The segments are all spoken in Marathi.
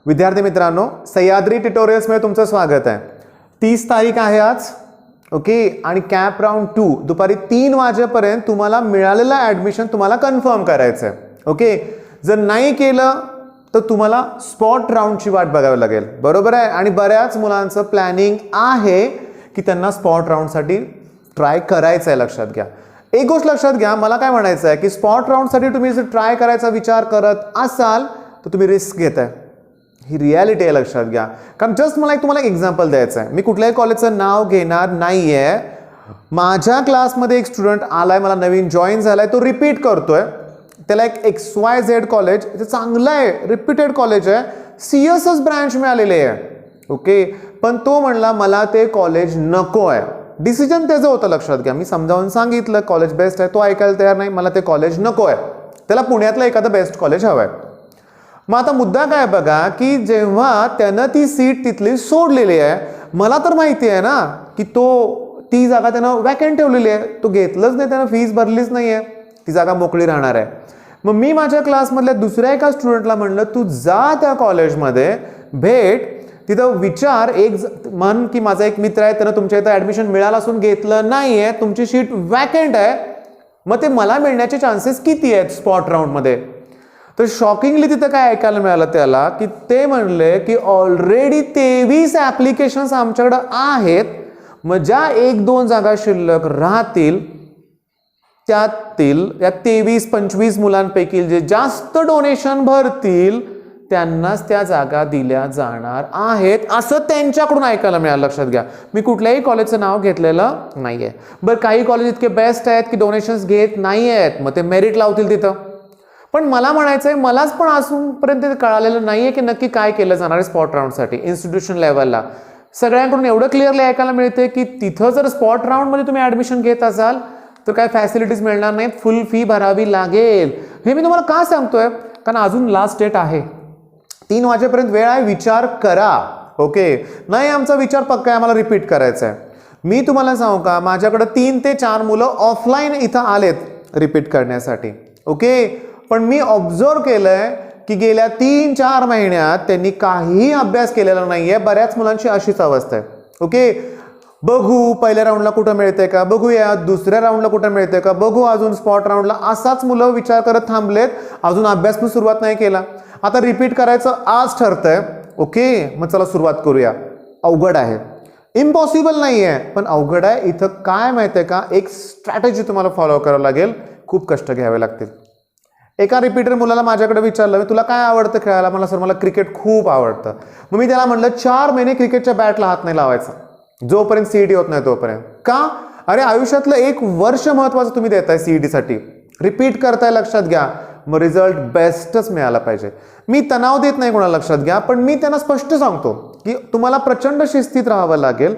विद्यार्थी मित्रांनो, सह्याद्री ट्युटोरियल्समध्ये तुमचं स्वागत आहे. 30 तारीख आहे आज. ओके, आणि कॅप राऊंड 2 दुपारी 3 वाजेपर्यंत तुम्हाला मिळालेलं ॲडमिशन तुम्हाला कन्फर्म करायचं आहे. ओके, जर नाही केलं तर तुम्हाला स्पॉट राऊंडची वाट बघावी लागेल. बरोबर आहे. आणि बऱ्याच मुलांचं प्लॅनिंग आहे की त्यांना स्पॉट राऊंडसाठी ट्राय करायचं आहे. लक्षात घ्या, एक गोष्ट लक्षात घ्या, मला काय म्हणायचं आहे की स्पॉट राऊंडसाठी तुम्ही जर ट्राय करायचा विचार करत असाल तर तुम्ही रिस्क घेताय. ही रियालिटी आहे, लक्षात घ्या. कारण जस्ट मला तुम्हाला एक एक्झाम्पल द्यायचं आहे. मी कुठल्याही कॉलेजचं नाव घेणार नाही आहे. माझ्या क्लासमध्ये एक स्टुडंट आलाय, मला नवीन जॉईन झालाय, तो रिपीट करतोय. त्याला एक XYZ कॉलेज, ते चांगलं आहे, रिपीटेड कॉलेज आहे, CSS ब्रँच मिळालेली आहे. ओके, पण तो म्हणला मला ते कॉलेज नको आहे. डिसिजन त्याचं होतं, लक्षात घ्या. मी समजावून सांगितलं कॉलेज बेस्ट आहे, तो ऐकायला तयार नाही, मला ते कॉलेज नको आहे. त्याला पुण्यातलं एखादं बेस्ट कॉलेज हवं आहे. मग आता मुद्दा काय बघा की जेव्हा त्यानं ती सीट तिथली सोडलेली आहे, मला तर माहिती आहे ना की ती जागा त्यानं वॅकंट ठेवलेली आहे, तो घेतलंच नाही, त्यानं फीस भरलीच नाही आहे, ती जागा मोकळी राहणार आहे. मग मी माझ्या क्लासमधल्या दुसऱ्या एका स्टुडंटला म्हणलं तू जा त्या कॉलेजमध्ये, भेट, तिथं विचार, एक म्हण की माझा एक मित्र आहे, त्यानं तुमच्या इथं ॲडमिशन मिळालं असून घेतलं नाही आहे, तुमची सीट वॅकंट आहे, मग ते मला मिळण्याचे चान्सेस किती आहेत स्पॉट राऊंडमध्ये. तर शॉकिंगली तिथं काय ऐकायला मिळालं त्याला की ते म्हणले की ऑलरेडी 23 ॲप्लिकेशन्स आमच्याकडं आहेत, मग ज्या 1-2 जागा शिल्लक राहतील त्यातील या 23-25 मुलांपैकी जे जास्त डोनेशन भरतील त्यांनाच त्या जागा दिल्या जाणार आहेत, असं त्यांच्याकडून ऐकायला मिळालं. लक्षात घ्या, मी कुठल्याही कॉलेजचं नाव घेतलेलं नाहीये. बरं, काही कॉलेज इतके बेस्ट आहेत की डोनेशन्स घेत नाही आहेत, मग ते मेरिट लावतील तिथं. पण मला म्हणायचं आहे, मलाच पण अजूनपर्यंत कळालेलं नाहीये की नक्की काय केलं जाणार आहे स्पॉट राऊंडसाठी इन्स्टिट्यूशन लेवलला. सगळ्यांकडून एवढं क्लिअरली ऐकायला मिळते की तिथं जर स्पॉट राऊंडमध्ये तुम्ही ॲडमिशन घेत असाल तर काय फॅसिलिटीज मिळणार नाहीत, फुल फी भरावी लागेल. हे मी तुम्हाला का सांगतोय, कारण अजून लास्ट डेट आहे, 3 वाजेपर्यंत वेळ आहे, विचार करा. ओके, नाही आमचा विचार पक्का आहे, आम्हाला रिपीट करायचं आहे. मी तुम्हाला सांगू का, माझ्याकडे 3 ते 4 मुलं ऑफलाईन इथं आलेत रिपीट करण्यासाठी. ओके, पण मी ऑब्झर्व केलंय की गेल्या 3-4 महिन्यात त्यांनी काही अभ्यास केलेला नाहीये. बऱ्याच मुलांची अशीच अवस्था आहे. ओके, बघू पहिल्या राऊंडला कुठं मिळतंय का, बघूया दुसऱ्या राऊंडला कुठं मिळतंय का, बघू अजून स्पॉट राऊंडला, असाच मुलं विचार करत थांबलेत, अजून अभ्यास पण सुरुवात नाही केला. आता रिपीट करायचं आज ठरतंय. ओके, मग चला सुरुवात करूया. अवघड आहे, इम्पॉसिबल नाही आहे, पण अवघड आहे. इथं काय माहिती आहे का, एक स्ट्रॅटेजी तुम्हाला फॉलो करावं लागेल, खूप कष्ट घ्यावे लागतील. एका रिपीटर मुलाला माझ्याकडे विचारलं, मी तुला काय आवडतं खेळायला, मला सर मला क्रिकेट खूप आवडतं. मग मी त्याला म्हटलं 4 महिने क्रिकेटच्या बॅटला हात नाही लावायचा जोपर्यंत CET होत नाही तोपर्यंत. का? अरे आयुष्यातलं 1 वर्ष महत्वाचं तुम्ही देताय CET साठी, रिपीट करताय, लक्षात घ्या, मग रिझल्ट बेस्टच मिळाला पाहिजे. मी तणाव देत नाही कोणाला, लक्षात घ्या, पण मी त्यांना स्पष्ट सांगतो की तुम्हाला प्रचंड शिस्तीत राहावं लागेल,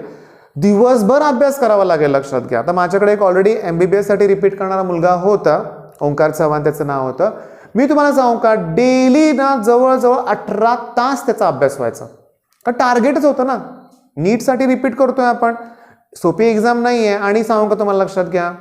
दिवसभर अभ्यास करावा लागेल. लक्षात घ्या, आता माझ्याकडे एक ऑलरेडी MBBS साठी रिपीट करणारा मुलगा होता, ओंकार चव्हाण त्याचं नाव होतं. मी तुम्हाला सांगू का, डेली ना जवळजवळ 18 तास त्याचा अभ्यास व्हायचा, का टार्गेटच होतं ना, नीटसाठी रिपीट करतोय आपण, सोपी एक्झाम नाही आहे. आणि सांगू का तुम्हाला, लक्षात घ्या,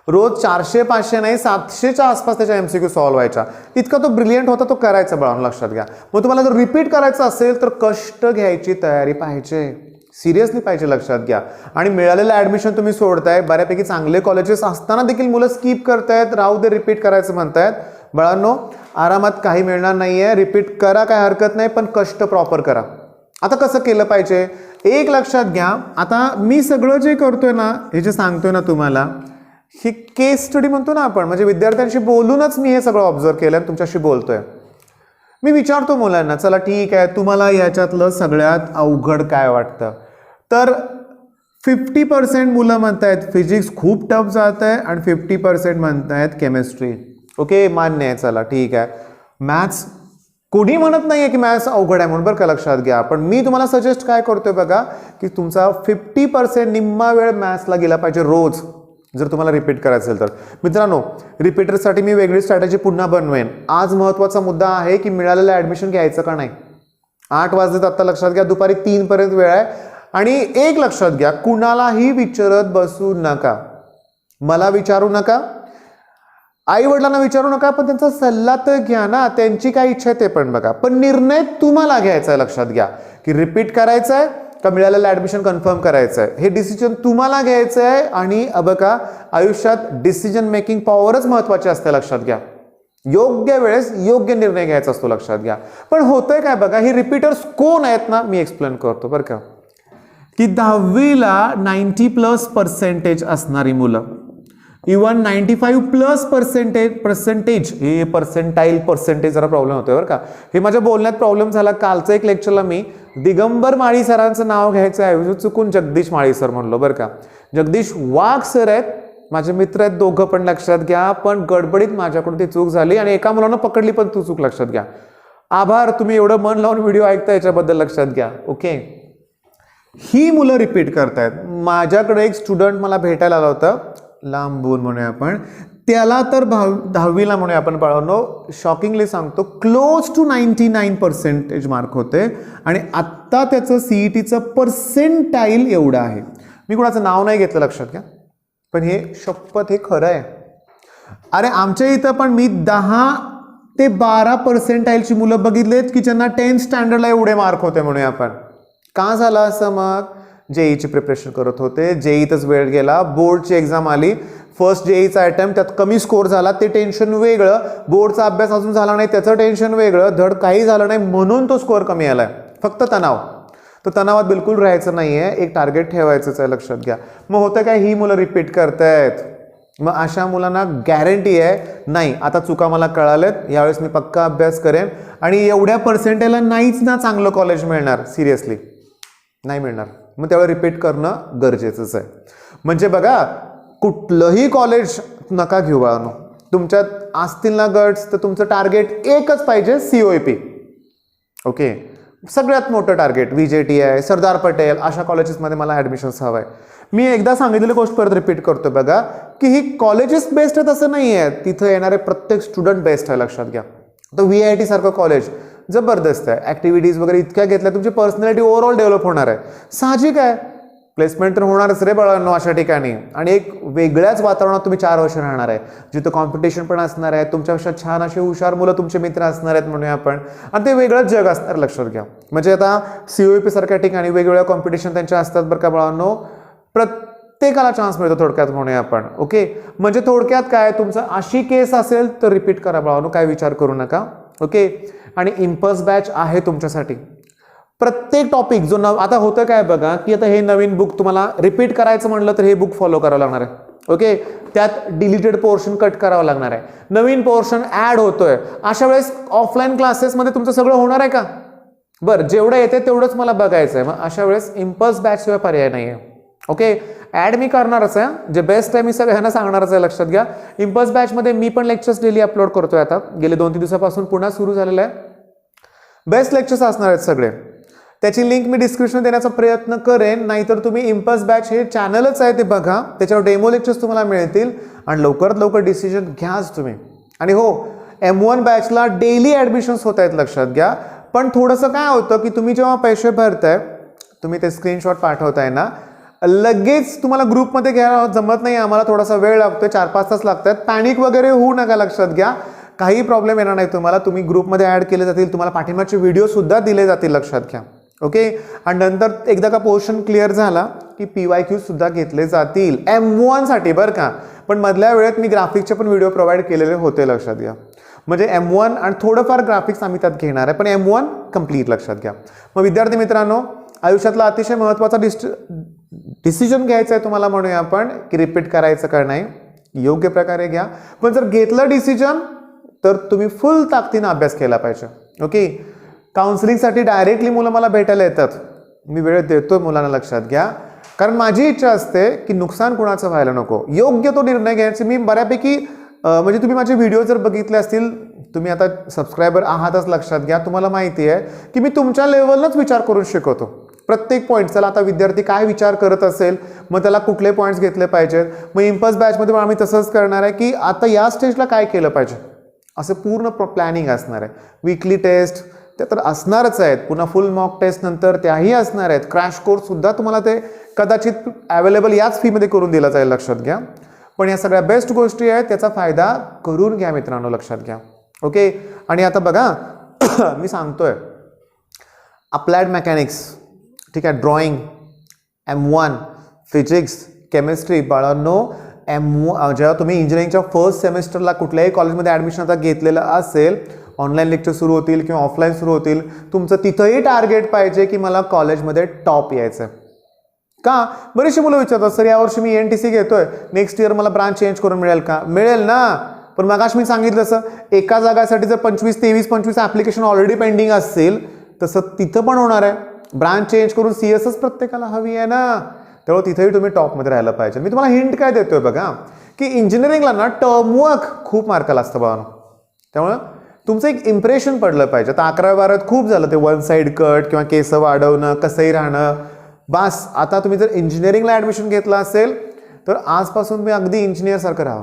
रोज 400-500 नाही 700च्या आसपास त्याच्या MCQ सॉल्व्ह व्हायच्या. इतका तो ब्रिलियंट होता, तो करायचा बळावून. लक्षात घ्या, मग तुम्हाला जर रिपीट करायचं असेल तर कष्ट घ्यायची तयारी पाहिजे, सिरियसली पाहिजे. लक्षात घ्या, आणि मिळालेलं ॲडमिशन तुम्ही सोडताय, बऱ्यापैकी चांगले कॉलेजेस असताना देखील मुलं स्किप करतायत, राहू दे रिपीट करायचं म्हणतायत. बाळांनो, आरामात काही मिळणार नाहीये, रिपीट करा, काय हरकत नाही, पण कष्ट प्रॉपर करा. आता कसं केलं पाहिजे, एक लक्षात घ्या, आता मी सगळं जे करतोय ना, हे जे सांगतोय ना तुम्हाला, ही केस स्टडी म्हणतो ना आपण, म्हणजे विद्यार्थ्यांशी बोलूनच मी हे सगळं ऑब्झर्व केलं आणि तुमच्याशी बोलतोय. मी विचारतो मुलांना, चला ठीक आहे, तुम्हाला याच्यातलं सगळ्यात अवघड काय वाटतं, तर 50% मुलं म्हणतायत फिजिक्स खूप टफ जात आहे आणि 50% म्हणतायत केमिस्ट्री. ओके, मान्य आहे, चला ठीक आहे. मॅथ्स कोणी म्हणत नाहीये की मॅथ्स अवघड आहे म्हणून, बरं का, लक्षात घ्या. पण मी तुम्हाला सजेस्ट काय करतोय बघा, की तुमचा 50% निम्मा वेळ मॅथ्सला गेला पाहिजे रोज, जर तुम्हाला रिपीट करायचं असेल तर. मित्रांनो, रिपीटरसाठी मी वेगळी स्ट्रॅटेजी पुन्हा बनवेन. आज महत्त्वाचा मुद्दा आहे की मिळालेलं ॲडमिशन घ्यायचं का नाही. 8 वाजलेत आता, लक्षात घ्या, दुपारी 3 पर्यंत वेळ आहे. आणि एक लक्षात घ्या, कुणालाही विचारत बसू नका, मला विचारू नका, आई वडिलांना विचारू नका, पण त्यांचा सल्ला तर घ्या ना, त्यांची काय इच्छा आहे ते पण बघा. पण निर्णय तुम्हाला घ्यायचा आहे. लक्षात घ्या की रिपीट करायचं आहे का मिळालेलं ऍडमिशन कन्फर्म करायचं आहे, हे डिसिजन तुम्हाला घ्यायचं आहे. आणि बघा, आयुष्यात डिसिजन मेकिंग पॉवरच महत्वाची असते. लक्षात घ्या, योग्य वेळेस योग्य निर्णय घ्यायचा असतो. लक्षात घ्या. पण होतंय काय बघा, ही रिपीटर्स कोण आहेत ना, मी एक्सप्लेन करतो बरं का. की 10वीला 90+ असणारी मुलं, इवन 95+ पर्सेंटेज, हे पर्सेंटाईल जरा प्रॉब्लेम होतोय बरं का. हे माझ्या बोलण्यात प्रॉब्लेम झाला. कालचं एक लेक्चरला मी दिगंबर माळी सरांचं नाव घ्यायचं ऐवजी चुकून जगदीश माळी सर म्हणलो बरं का. जगदीश वाघ सर आहेत, माझे मित्र आहेत दोघं पण. लक्षात घ्या, पण गडबडीत माझ्याकडून ती चूक झाली आणि एका मुलानं पकडली पण तू चूक. लक्षात घ्या. आभार, तुम्ही एवढं मन लावून व्हिडिओ ऐकता याच्याबद्दल. लक्षात घ्या. ओके, ही मुलं रिपीट करतायत. माझ्याकडे एक स्टुडंट मला भेटायला आला होता, लांबून म्हणूया आपण, त्याला तर 10वीला म्हणूया आपण बाळांनो, शॉकिंगली सांगतो, क्लोज टू 99% मार्क होते. आणि आत्ता त्याचं सीईटीचं पर्सेंटाईल एवढं आहे. मी कुणाचं नाव नाही घेतलं, लक्षात घ्या, पण हे शपथ हे खरं आहे. अरे आमच्या इथं पण मी 10 ते 12% मुलं बघितलेत की ज्यांना 10th स्टँडर्डला एवढे मार्क होते म्हणूया आपण. का झालं असं? मग जेईची प्रिपरेशन करत होते, जेईतच वेळ गेला, बोर्डची एक्झाम आली, फर्स्ट जेईचा अटेम्प्ट, त्यात कमी स्कोर झाला, ते टेन्शन वेगळं, बोर्डचा अभ्यास अजून झाला नाही त्याचं टेन्शन वेगळं, धड काही झालं नाही म्हणून तो स्कोर कमी आलाय. फक्त तणाव. तर तणावात बिलकुल राहायचं नाहीये, एक टार्गेट ठेवायचंच आहे. लक्षात घ्या. मग होतं काय, ही मुलं रिपीट करतायत. मग अशा मुलांना गॅरंटी आहे, नाही आता चुका मला कळाल्यात, यावेळेस मी पक्का अभ्यास करेन आणि एवढ्या पर्सेंटेजला नाहीच ना चांगलं कॉलेज मिळणार, सिरियसली नाही मिळणार. मग त्यावेळी रिपीट करणं गरजेचंच आहे. म्हणजे बघा, कुठलंही कॉलेज नका घेऊ बाळांनो. तुमच्यात असतील ना गट्स, तर तुमचं टार्गेट एकच पाहिजे, COEP. ओके, सगळ्यात मोठं टार्गेट VJTI, सरदार पटेल अशा कॉलेजेसमध्ये मला ॲडमिशन्स हवं आहे. मी एकदा सांगितलेली गोष्ट परत रिपीट करतो बघा, की ही कॉलेजेस बेस्ट आहेत असं नाही आहे, तिथं येणारे प्रत्येक स्टुडंट बेस्ट आहे. लक्षात घ्या. तर VIT सारखं कॉलेज जबरदस्त आहे, ॲक्टिव्हिटीज वगैरे इतक्या घेतल्या, तुमची पर्सनॅलिटी ओव्हरऑल डेव्हलप होणार आहे. साहजिक आहे, प्लेसमेंट तर होणारच रे बाळांनो अशा ठिकाणी. आणि एक वेगळ्याच वातावरणात तुम्ही 4 वर्ष राहणार आहे, जिथं कॉम्पिटिशन पण असणार आहे, तुमच्यापेक्षा छान असे हुशार मुलं तुमचे मित्र असणार आहेत म्हणूया आपण, आणि ते वेगळंच जग असणार. लक्षात घ्या. म्हणजे आता COEP सारख्या ठिकाणी वेगवेगळ्या कॉम्पिटिशन त्यांच्या असतात बरं का बाळांनो. प्रत्येकाला चान्स मिळतो थोडक्यात म्हणूया आपण. ओके, म्हणजे थोडक्यात काय, तुमचं अशी केस असेल तर रिपीट करा बाळांनो, काय विचार करू नका. ओके, आणि इम्पल्स बॅच आहे तुमच्यासाठी. प्रत्येक टॉपिक जो आता होतं काय बघा, की आता हे नवीन बुक तुम्हाला रिपीट करायचं म्हणलं तर हे बुक फॉलो करावं लागणार आहे. ओके, त्यात डिलीटेड पोर्शन कट करावं लागणार आहे, नवीन पोर्शन ऍड होतोय. अशा वेळेस ऑफलाईन क्लासेसमध्ये तुमचं सगळं होणार आहे का? बरं, जेवढं येते तेवढंच मला बघायचं आहे. मग अशा वेळेस इम्पल्स बॅच शिवाय पर्याय नाही आहे. ओके, ऍड मी करणारच आहे, जे बेस्ट आहे मी सगळ्यांना सांगणारच आहे. लक्षात घ्या. इम्पल्स बॅचमध्ये मी पण लेक्चर्स डेली अपलोड करतोय. आता गेले 2-3 दिवसापासून पुन्हा सुरू झालेलं आहे. बेस्ट लेक्चर्स असणार आहेत सगळे. त्याची लिंक मी डिस्क्रिप्शन देण्याचा प्रयत्न करेन, नाहीतर तुम्ही इम्पल्स बॅच हे चॅनलच आहे ते बघा, त्याच्यावर डेमो लेक्चर्स तुम्हाला मिळतील आणि लवकरात लवकर डिसिजन घ्याच तुम्ही. आणि हो, M1 बॅचला डेली ॲडमिशन्स होत आहेत. लक्षात घ्या. पण थोडंसं काय होतं की तुम्ही जेव्हा पैसे भरताय, तुम्ही ते स्क्रीनशॉट पाठवताय ना, लगेच तुम्हाला ग्रुपमध्ये घ्यायला जमत नाही, आम्हाला थोडासा वेळ लागतोय, 4-5 तास लागतात. पॅनिक वगैरे होऊ नका. लक्षात घ्या, काही प्रॉब्लेम येणार नाही तुम्हाला. तुम्ही ग्रुपमध्ये ॲड केले जातील, तुम्हाला पाठिंबाचे व्हिडिओ सुद्धा दिले जातील. लक्षात घ्या. ओके, आणि नंतर एकदा का पोर्शन क्लिअर झाला की PYQ सुद्धा घेतले जातील M1 साठी बरं का. पण मधल्या वेळेत मी ग्राफिक्सचे पण व्हिडिओ प्रोव्हाइड केलेले होते. लक्षात घ्या. म्हणजे M1 आणि थोडंफार ग्राफिक्स आम्ही त्यात घेणार आहे, पण M1 कम्प्लीट. लक्षात घ्या. मग विद्यार्थी मित्रांनो, आयुष्यातला अतिशय महत्त्वाचा डिसिजन घ्यायचा आहे तुम्हाला म्हणूया आपण, की रिपीट करायचं का नाही, योग्य प्रकारे घ्या. पण जर घेतलं डिसिजन तर तुम्ही फुल ताकदीनं अभ्यास केला पाहिजे. ओके, काउन्सिलिंगसाठी डायरेक्टली मुलं मला भेटायला येतात, मी वेळ देतो मुलांना. लक्षात घ्या, कारण माझी इच्छा असते की नुकसान कुणाचं व्हायला नको, योग्य तो निर्णय घ्यायचा. मी बऱ्यापैकी म्हणजे तुम्ही माझे व्हिडिओ जर बघितले असतील, तुम्ही आता सबस्क्रायबर आहातच. लक्षात घ्या, तुम्हाला माहिती आहे की मी तुमच्या लेवलनंच विचार करून शिकवतो प्रत्येक पॉईंट. चला, आता विद्यार्थी काय विचार करत असेल, मग त्याला कुठले पॉईंट्स घेतले पाहिजेत. मग इम्पल्स बॅचमध्ये आम्ही तसंच करणार आहे की आता या स्टेजला काय केलं पाहिजे, असं पूर्ण प्लॅनिंग असणार आहे. वीकली टेस्ट त्या तर असणारच आहेत, पुन्हा फुल मॉक टेस्ट नंतर त्याही असणार आहेत. क्रॅश कोर्स सुद्धा तुम्हाला ते कदाचित अवेलेबल याच फीमध्ये करून दिला जाईल. लक्षात घ्या. पण या सगळ्या बेस्ट गोष्टी आहेत, त्याचा फायदा करून घ्या मित्रांनो, लक्षात घ्या. ओके. आणि आता बघा मी सांगतोय अप्लाइड मेकॅनिक्स, ठीक आहे, ड्रॉइंग, M1, फिजिक्स, केमिस्ट्री. बाळांनो जेव्हा तुम्ही इंजिनिअरिंगच्या फर्स्ट सेमेस्टरला कुठल्याही कॉलेजमध्ये ॲडमिशन आता घेतलेलं असेल, ऑनलाईन लेक्चर सुरू होतील किंवा ऑफलाईन सुरू होतील, तुमचं तिथंही टार्गेट पाहिजे की मला कॉलेजमध्ये टॉप यायचं. का? बरेचसे मुलं विचारतात सर यावर्षी मी NTC घेतोय, नेक्स्ट इयर मला ब्रांच चेंज करून मिळेल का? मिळेल ना. पण मगाशी मी सांगितलं तसं एका जागासाठी जर 25 ॲप्लिकेशन ऑलरेडी पेंडिंग असतील, तसं तिथं पण होणार आहे. ब्रांच चेंज करून CSच प्रत्येकाला हवी आहे ना, त्यामुळे तिथेही तुम्ही टॉपमध्ये राहायला पाहिजे. मी तुम्हाला हिंट काय देतोय बघा, की इंजिनिअरिंगला ना टर्मवर्क खूप मार्काला असतं बाळांनो, त्यामुळे तुमचं एक इम्प्रेशन पडलं पाहिजे. आता 11वी-12वीत खूप झालं ते वन साईड कट किंवा केस वाढवणं, कसंही राहणं. बस आता तुम्ही जर इंजिनिअरिंगला ॲडमिशन घेतलं असेल तर आजपासून तुम्ही अगदी इंजिनिअरसारखं राहा.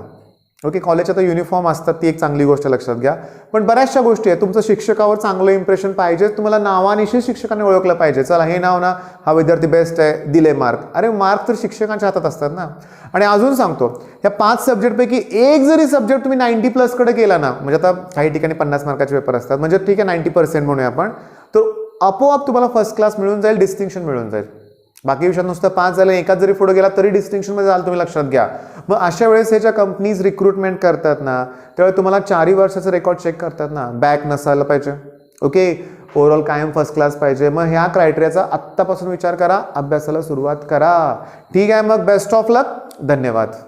ओके. कॉलेज आता युनिफॉर्म असतात, ती एक चांगली गोष्ट लक्षात घ्या. पण बऱ्याचशा गोष्टी आहेत, तुमचं शिक्षकावर चांगलं इम्प्रेशन पाहिजे, तुम्हाला नावानिशी शिक्षकांनी ओळखलं पाहिजे. चला हे नाव ना, हा विद्यार्थी बेस्ट आहे, दिले मार्क. अरे मार्क तर शिक्षकांच्या हातात असतात ना. आणि अजून सांगतो, ह्या 5 सब्जेक्टपैकी एक जरी सब्जेक्ट तुम्ही 90+ कडे केला ना, म्हणजे आता काही ठिकाणी 50 मार्काचे पेपर असतात, म्हणजे ठीक आहे 90% म्हणूया आपण, तर आपोआप तुम्हाला फर्स्ट क्लास मिळून जाईल, डिस्टिंक्शन मिळून जाईल. बाकी विषयात नुसतं 5 झालं, एकाच जरी पुढे गेला तरी डिस्टिंक्शनमध्ये जाल, तुम्ही लक्षात घ्या. मग अशा वेळेस हे ज्या कंपनीज रिक्रुटमेंट करतात ना, त्यावेळी तुम्हाला 4 वर्षाचं रेकॉर्ड चेक करतात ना, बॅक नसायला पाहिजे. ओके. ओव्हरऑल कायम फर्स्ट क्लास पाहिजे. मग ह्या क्रायटेरियाचा आत्तापासून विचार करा, अभ्यासाला सुरुवात करा. ठीक आहे, मग बेस्ट ऑफ लक. धन्यवाद.